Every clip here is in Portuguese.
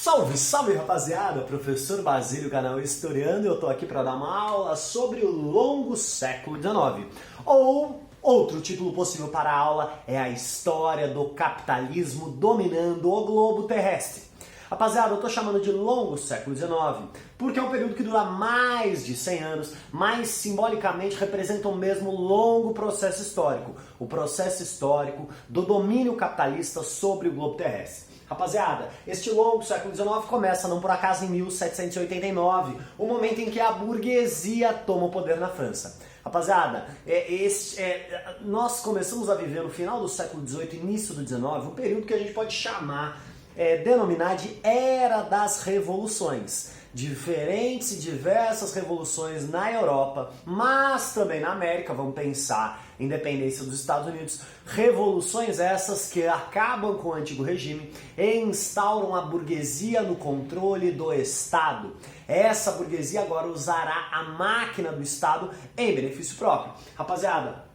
Salve, salve rapaziada! Professor Basílio, canal Historiando, e eu tô aqui para dar uma aula sobre o longo século XIX. Ou, outro título possível para a aula é a história do capitalismo dominando o globo terrestre. Rapaziada, eu tô chamando de longo século XIX porque é um período que dura mais de 100 anos, mas simbolicamente representa o mesmo longo processo histórico. O processo histórico do domínio capitalista sobre o globo terrestre. Rapaziada, este longo século XIX começa não por acaso em 1789, o momento em que a burguesia toma o poder na França. Rapaziada, nós começamos a viver no final do século XVIII, início do XIX, um período que a gente pode denominar de Era das Revoluções. Diferentes e diversas revoluções na Europa, mas também na América, vamos pensar independência dos Estados Unidos, revoluções essas que acabam com o antigo regime e instauram a burguesia no controle do Estado. Essa burguesia agora usará a máquina do Estado em benefício próprio. Rapaziada,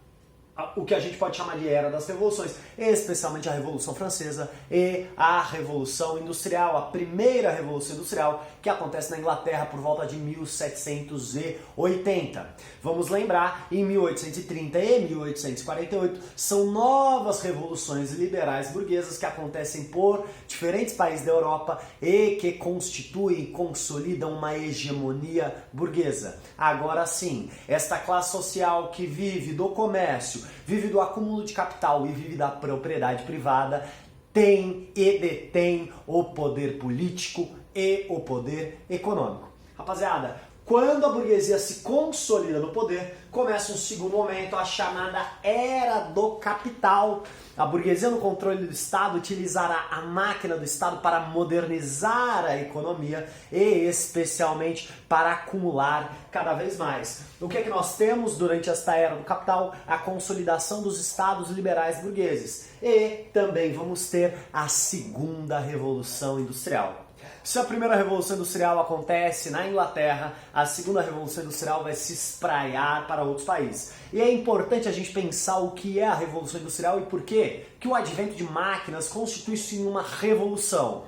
o que a gente pode chamar de Era das Revoluções, especialmente a Revolução Francesa e a Revolução Industrial, a primeira Revolução Industrial que acontece na Inglaterra por volta de 1780. Vamos lembrar, em 1830 e 1848 são novas revoluções liberais burguesas que acontecem por diferentes países da Europa e que constituem e consolidam uma hegemonia burguesa. Agora sim, esta classe social que vive do comércio, vive do acúmulo de capital e vive da propriedade privada, tem e detém o poder político e o poder econômico. Rapaziada, quando a burguesia se consolida no poder, começa um segundo momento, a chamada Era do Capital. A burguesia no controle do Estado utilizará a máquina do Estado para modernizar a economia e especialmente para acumular cada vez mais. O que é que nós temos durante esta Era do Capital? A consolidação dos Estados liberais burgueses. E também vamos ter a segunda Revolução Industrial. Se a primeira Revolução Industrial acontece na Inglaterra, a segunda Revolução Industrial vai se espraiar para outros países. E é importante a gente pensar o que é a Revolução Industrial e por quê que o advento de máquinas constitui-se em uma revolução.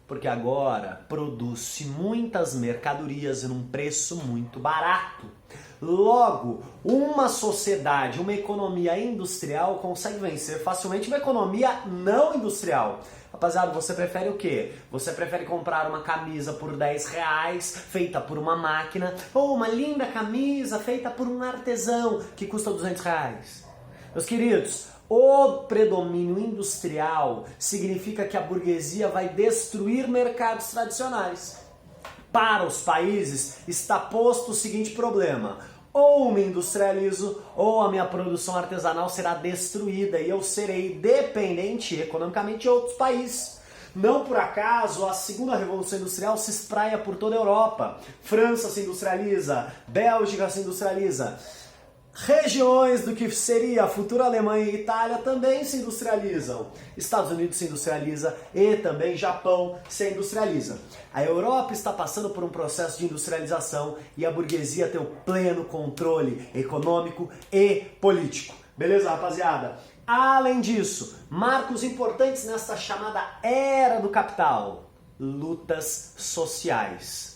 Porque agora produz-se muitas mercadorias em um preço muito barato. Logo, uma sociedade, uma economia industrial consegue vencer facilmente uma economia não industrial. Rapaziada, você prefere o quê? Você prefere comprar uma camisa por 10 reais, feita por uma máquina, ou uma linda camisa feita por um artesão, que custa 200 reais? Meus queridos, o predomínio industrial significa que a burguesia vai destruir mercados tradicionais. Para os países está posto o seguinte problema: ou me industrializo, ou a minha produção artesanal será destruída e eu serei dependente economicamente de outros países. Não por acaso a segunda Revolução Industrial se espraia por toda a Europa. França se industrializa, Bélgica se industrializa. Regiões do que seria a futura Alemanha e Itália também se industrializam. Estados Unidos se industrializa e também Japão se industrializa. A Europa está passando por um processo de industrialização e a burguesia tem o pleno controle econômico e político. Beleza, rapaziada? Além disso, marcos importantes nesta chamada Era do Capital: lutas sociais.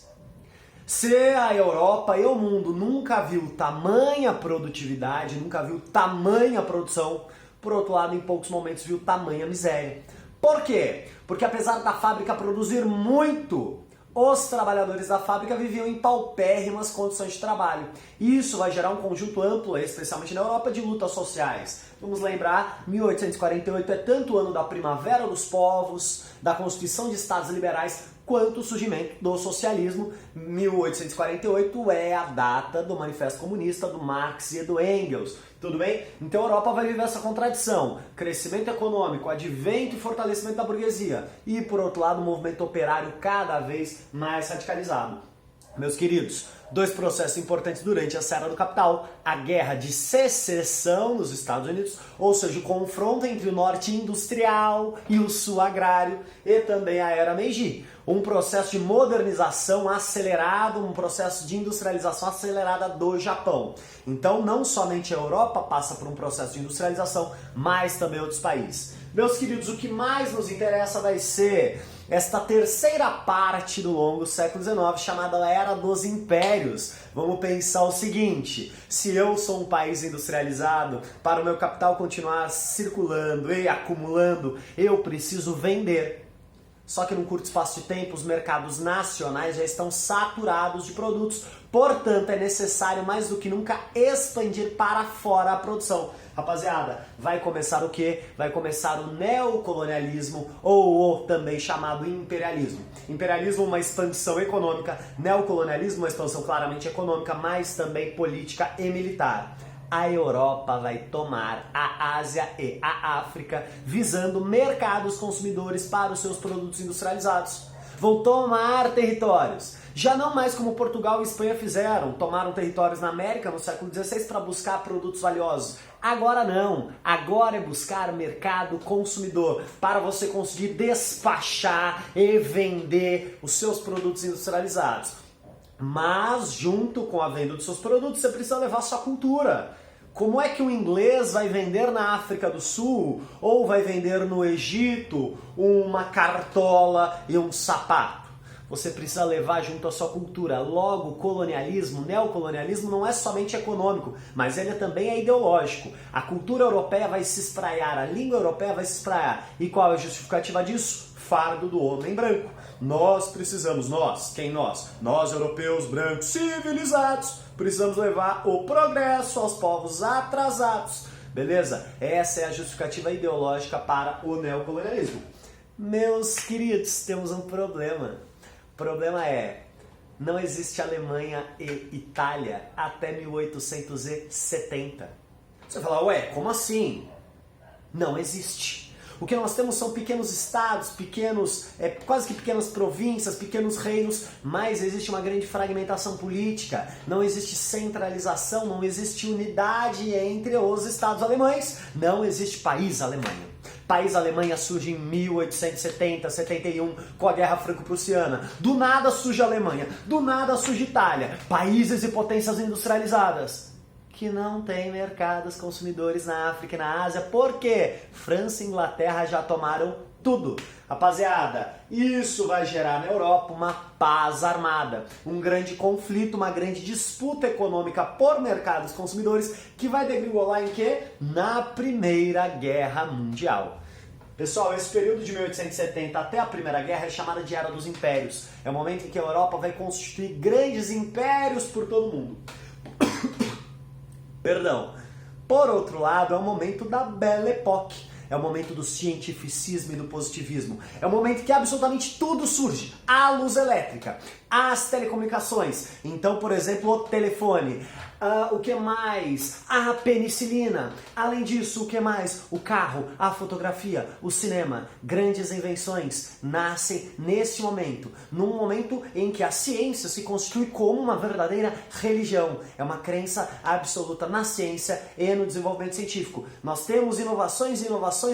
Se a Europa e o mundo nunca viu tamanha produtividade, nunca viu tamanha produção, por outro lado, em poucos momentos viu tamanha miséria. Por quê? Porque apesar da fábrica produzir muito, os trabalhadores da fábrica viviam em paupérrimas condições de trabalho. Isso vai gerar um conjunto amplo, especialmente na Europa, de lutas sociais. Vamos lembrar, 1848 é tanto o ano da primavera dos povos, da constituição de estados liberais, quanto o surgimento do socialismo. 1848 é a data do Manifesto Comunista do Marx e do Engels. Tudo bem? Então a Europa vai viver essa contradição: crescimento econômico, advento e fortalecimento da burguesia e, por outro lado, um movimento operário cada vez mais radicalizado. Meus queridos, dois processos importantes durante essa Era do Capital: a Guerra de Secessão nos Estados Unidos, ou seja, o confronto entre o norte industrial e o sul agrário, e também a Era Meiji, um processo de modernização acelerado, um processo de industrialização acelerada do Japão. Então, não somente a Europa passa por um processo de industrialização, mas também outros países. Meus queridos, o que mais nos interessa vai ser esta terceira parte do longo século XIX, chamada Era dos Impérios. Vamos pensar o seguinte: se eu sou um país industrializado, para o meu capital continuar circulando e acumulando, eu preciso vender. Só que num curto espaço de tempo, os mercados nacionais já estão saturados de produtos. Portanto, é necessário mais do que nunca expandir para fora a produção. Rapaziada, vai começar o quê? Vai começar o neocolonialismo, ou também chamado imperialismo. Imperialismo, uma expansão econômica. Neocolonialismo, uma expansão claramente econômica, mas também política e militar. A Europa vai tomar a Ásia e a África, visando mercados consumidores para os seus produtos industrializados. Vão tomar territórios. Já não mais como Portugal e Espanha fizeram, tomaram territórios na América no século XVI para buscar produtos valiosos. Agora não, agora é buscar mercado consumidor para você conseguir despachar e vender os seus produtos industrializados. Mas junto com a venda dos seus produtos, você precisa levar sua cultura. Como é que o inglês vai vender na África do Sul ou vai vender no Egito uma cartola e um sapato? Você precisa levar junto a sua cultura. Logo, colonialismo, neocolonialismo não é somente econômico, mas ele também é ideológico. A cultura europeia vai se espraiar, a língua europeia vai se espraiar. E qual é a justificativa disso? Fardo do homem branco. Nós precisamos, quem nós? Nós, europeus brancos civilizados, precisamos levar o progresso aos povos atrasados. Beleza? Essa é a justificativa ideológica para o neocolonialismo. Meus queridos, temos um problema. O problema é, não existe Alemanha e Itália até 1870. Você fala, ué, como assim? Não existe. O que nós temos são pequenos estados, quase que pequenas províncias, pequenos reinos, mas existe uma grande fragmentação política, não existe centralização, não existe unidade entre os estados alemães, não existe país Alemanha. País Alemanha surge em 1870, 71, com a Guerra Franco-Prussiana. Do nada surge a Alemanha, do nada surge Itália, países e potências industrializadas que não tem mercados consumidores na África e na Ásia. Por quê? França e Inglaterra já tomaram tudo. Rapaziada, isso vai gerar na Europa uma paz armada, um grande conflito, uma grande disputa econômica por mercados consumidores que vai degringolar em quê? Na Primeira Guerra Mundial. Pessoal, esse período de 1870 até a Primeira Guerra é chamada de Era dos Impérios. É o momento em que a Europa vai constituir grandes impérios por todo o mundo. Perdão. Por outro lado, é o momento da Belle Époque. É o momento do cientificismo e do positivismo. É o momento que absolutamente tudo surge. A luz elétrica, as telecomunicações. Então, por exemplo, o telefone. O que mais? A penicilina. Além disso, o que mais? O carro, a fotografia, o cinema. Grandes invenções nascem nesse momento. Num momento em que a ciência se constitui como uma verdadeira religião. É uma crença absoluta na ciência e no desenvolvimento científico. Nós temos inovações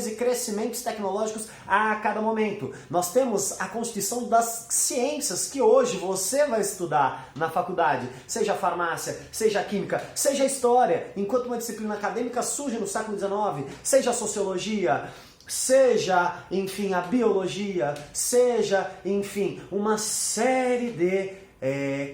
e crescimentos tecnológicos a cada momento. Nós temos a constituição das ciências que hoje você vai estudar na faculdade. Seja farmácia, seja química, seja história, enquanto uma disciplina acadêmica surge no século XIX, seja a sociologia, seja, enfim, a biologia, seja, enfim, uma série de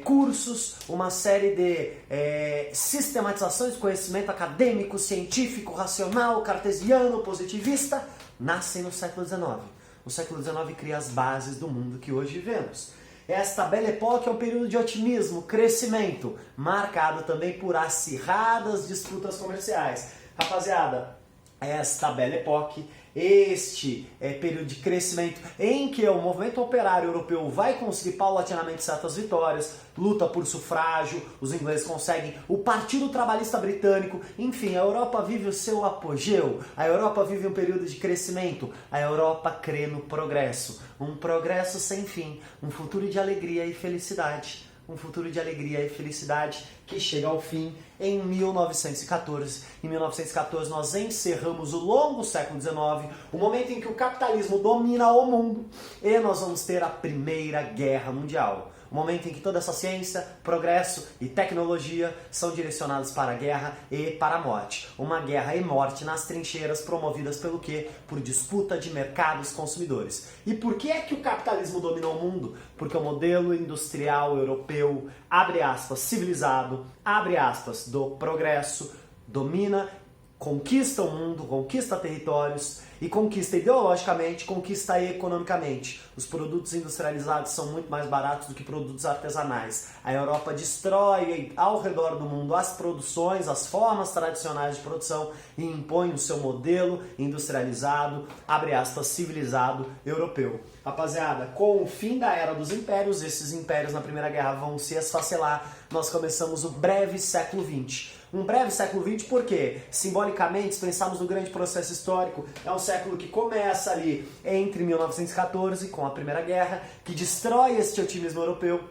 cursos, uma série de sistematizações de conhecimento acadêmico, científico, racional, cartesiano, positivista, nascem no século XIX. O século XIX cria as bases do mundo que hoje vivemos. Esta Belle Époque é um período de otimismo, crescimento, marcado também por acirradas disputas comerciais. Rapaziada, esta Belle Époque, este período de crescimento em que o movimento operário europeu vai conseguir paulatinamente certas vitórias, luta por sufrágio, os ingleses conseguem, o Partido Trabalhista Britânico, enfim, a Europa vive o seu apogeu, a Europa vive um período de crescimento, a Europa crê no progresso, um progresso sem fim, um futuro de alegria e felicidade um futuro de alegria e felicidade que chega ao fim em 1914. Em 1914 nós encerramos o longo século XIX, o momento em que o capitalismo domina o mundo, e nós vamos ter a Primeira Guerra Mundial. O momento em que toda essa ciência, progresso e tecnologia são direcionados para a guerra e para a morte. Uma guerra e morte nas trincheiras promovidas pelo quê? Por disputa de mercados consumidores. E por que é que o capitalismo dominou o mundo? Porque o modelo industrial europeu, abre aspas, civilizado, abre aspas, do progresso, domina, conquista o mundo, conquista territórios e conquista ideologicamente, conquista economicamente. Os produtos industrializados são muito mais baratos do que produtos artesanais. A Europa destrói ao redor do mundo as produções, as formas tradicionais de produção e impõe o seu modelo industrializado, abre aspas, civilizado europeu. Rapaziada, com o fim da Era dos Impérios, esses impérios na Primeira Guerra vão se esfacelar, nós começamos o breve século XX. Um breve século XX porque, simbolicamente, se pensarmos no grande processo histórico, é um século que começa ali entre 1914, com a Primeira Guerra, que destrói esse otimismo europeu,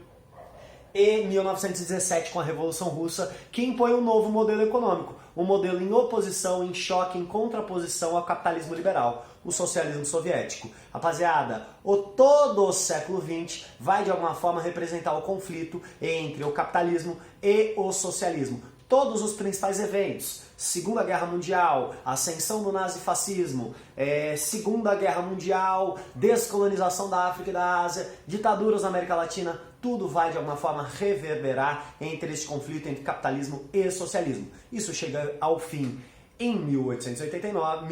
e 1917, com a Revolução Russa, que impõe um novo modelo econômico, um modelo em oposição, em choque, em contraposição ao capitalismo liberal, o socialismo soviético. Rapaziada, todo o século XX vai de alguma forma representar o conflito entre o capitalismo e o socialismo. Todos os principais eventos, Segunda Guerra Mundial, ascensão do nazifascismo, Segunda Guerra Mundial, descolonização da África e da Ásia, ditaduras na América Latina, tudo vai de alguma forma reverberar entre este conflito entre capitalismo e socialismo. Isso chega ao fim em 1989,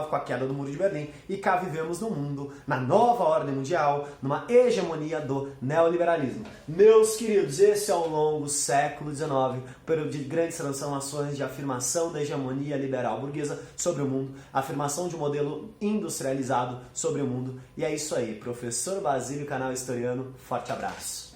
com a queda do Muro de Berlim, e cá vivemos no mundo, na nova ordem mundial, numa hegemonia do neoliberalismo. Meus queridos, esse é o longo século XIX, período de grandes transformações, de afirmação da hegemonia liberal burguesa sobre o mundo, afirmação de um modelo industrializado sobre o mundo, e é isso aí, professor Basílio, canal Historiano, forte abraço.